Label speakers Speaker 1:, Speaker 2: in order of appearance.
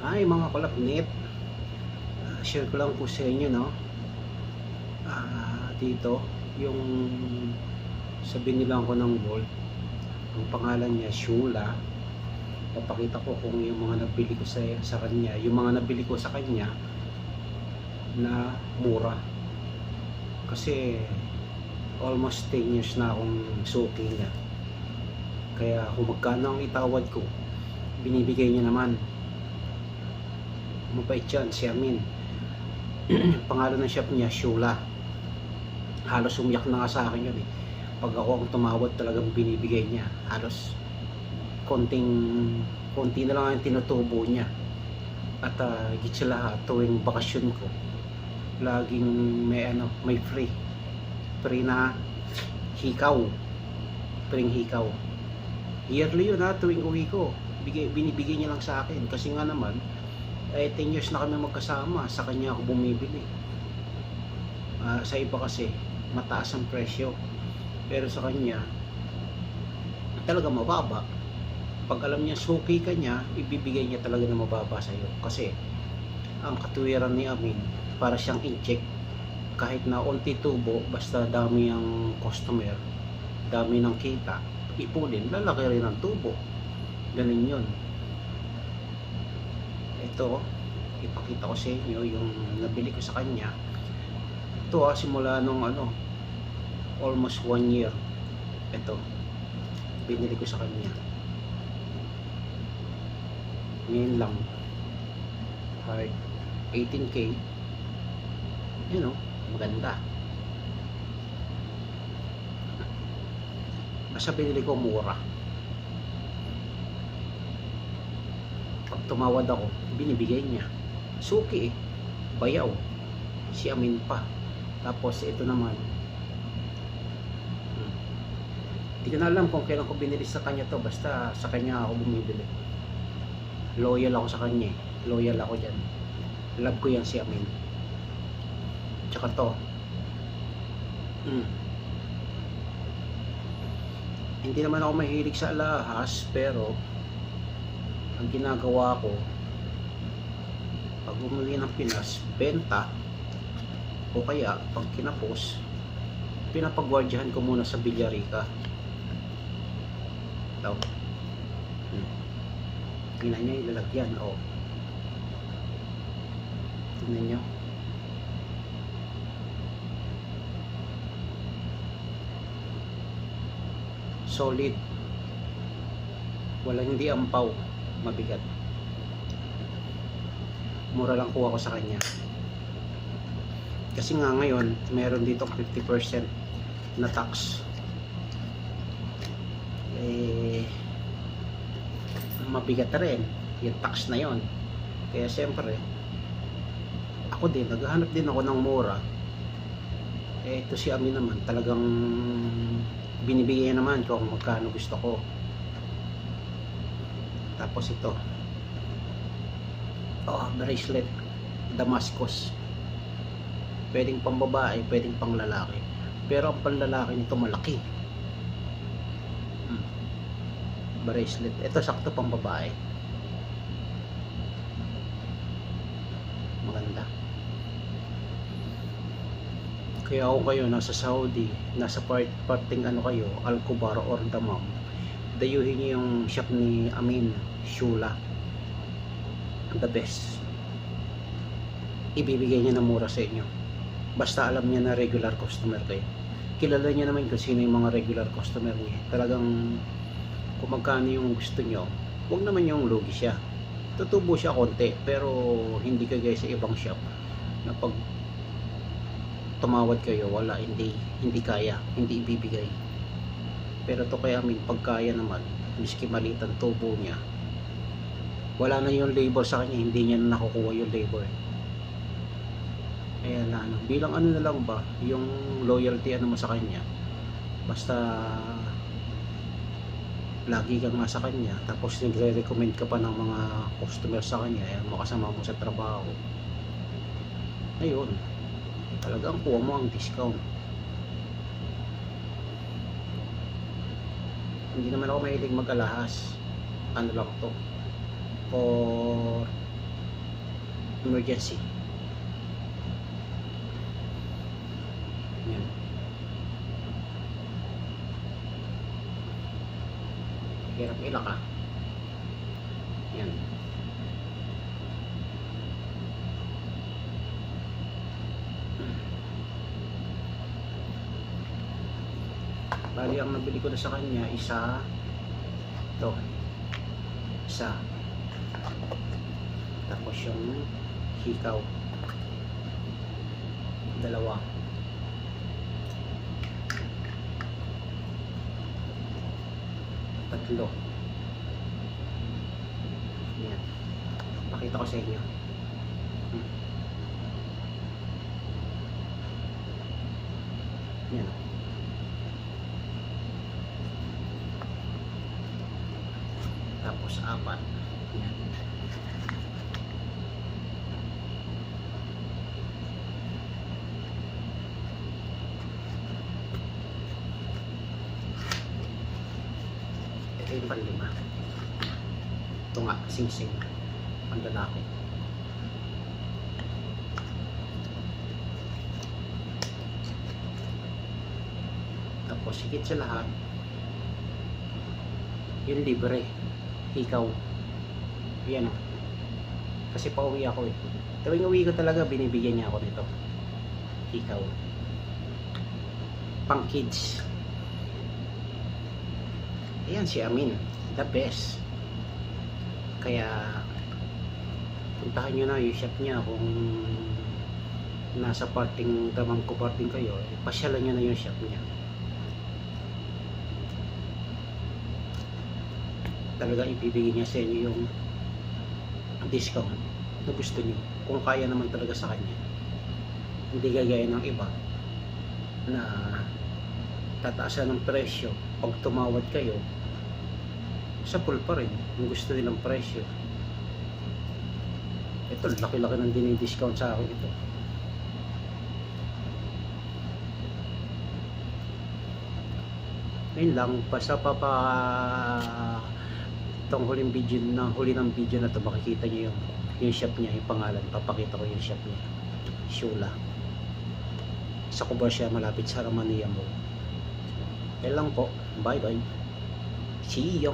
Speaker 1: Ay mga kalapnit, share ko lang po sa inyo, no? Dito yung sa binilang ko ng gold, ang pangalan niya Shula. Papakita ko kung yung mga nabili ko sa kanya, yung mga nabili ko sa kanya na mura, kasi almost 10 years na akong suki niya, kaya kung magkano ang itawad ko, binibigay niya naman. Mabait yan si Amin. Pangalan ng shop niya Shula. Halos umiyak na nga sa akin yun eh. Pag ako ang tumawad, talagang binibigay niya. Halos konti na lang ang tinutubo niya. At higit sa lahat, tuwing bakasyon ko, laging may free na hikaw, hikaw. Yearly yun tuwing uwi ko, binibigay niya lang sa akin, kasi nga naman 10 years na kami magkasama, sa kanya ako bumibili. Sa iba kasi mataas ang presyo, pero sa kanya talaga mababa. Pag alam niya suki ka niya, ibibigay niya talaga na mababa sa iyo, kasi ang katuwiran ni Amin, para siyang incheck. Kahit na unti tubo, basta dami ang customer, dami ng kita, ipunin, lalaki rin ang tubo. Ganun yun. Ito, ipakita ko sa inyo yung nabili ko sa kanya. Ito simula nung almost 1 year. Ito, binili ko sa kanya ngayon lang. Hard 18K. Yun maganda. Basta binili ko mura. Pag tumawad ako, binibigay niya. Suki bayaw. Si Amin pa. Tapos ito naman, hindi ko na alam kung kailan ko binili sa kanya to. Basta sa kanya ako bumibili. Loyal ako sa kanya eh. Loyal ako dyan. Love ko yan si Amin. Tsaka to, hindi naman ako mahilig sa alahas, pero ang ginagawa ko, pag bumili ng Pinas, benta, o kaya pag kinapos, pinapagwardyahan ko muna sa Villarica. Ito, tingnan nyo yung lalagyan. Tingnan nyo, solid, walang hindi ampaw, mabigat. Mura lang kuha ko sa kanya, kasi nga ngayon meron dito 50% na tax. Mabigat na rin yung tax na yon, kaya siyempre ako din, naghahanap din ako ng mura. Ito si Amin naman, talagang binibigay naman kung magkano gusto ko. Tapos ito, bracelet Damascus, pwedeng pang babae, pwedeng pang lalaki, pero ang panlalaki nito malaki. Bracelet, ito sakto pang babae, maganda. Kaya ako kayo nasa Saudi, nasa parting kayo, Al-Kubar or Dammam, dayuhin niyo yung shop ni Amin Shula. The best. Ibibigay niya na mura sa inyo, basta alam niya na regular customer kayo. Kilala niya naman kung sino yung mga regular customer niya. Talagang kung magkano yung gusto niyo, huwag naman yung lugi siya. Tutubo siya konti, pero hindi kagaya sa ibang shop na pag tumawad kayo, wala, hindi kaya, hindi ibibigay. Pero to kaya Amin, pagkaya naman, miski maliit ang tubo niya, wala na yung labor sa kanya, hindi niya na nakukuha yung labor. Kaya bilang na lang ba, yung loyalty mo sa kanya, basta lagi kang nasa kanya, tapos nagre-recommend ka pa ng mga customer sa kanya, makasama mo sa trabaho, ayun, talagang kuha mo ang discount. Hindi naman ako mahilig mag-alahas. Lang to, for emergency. Yan. Hirap ilaka. Yan. Bali ang nabili ko na sa kanya isa, ito, isa, tapos yung hikaw, dalawa, tatlo. Yan, pakita ko sa inyo. Yan. Tapos apat. Yan. Ito yung panlima. Ito nga, sing-sing. Panlalaki. Tapos higit sa lahat, yung libre. Ikaw. Yan. Kasi pauwi ako eh. Tuwing uwi ko talaga, binibigyan niya ako nito. Ikaw. Pang kids. Ayan si Amin. The best. Kaya puntahan nyo na yung shop niya kung nasa parting damam ko parting kayo. Pasyalan nyo na yung shop niya. Talaga ibibigay niya sa inyo yung discount na gusto niyo kung kaya naman talaga sa kanya, hindi gagaya ng iba na tataasan ng presyo. Pag tumawad kayo sa full pa rin yung gusto nilang presyo. Ito laki-laki ng dinidiscount sa akin ito. Ayun lang, basta itong huling video na huli ng video na to, makikita niyo yung shop niya, yung pangalan. Papakita ko yung shop niya, Shula, sa Cobarcia, malapit sa Ramania Mall. Yan lang po, bye bye, see you.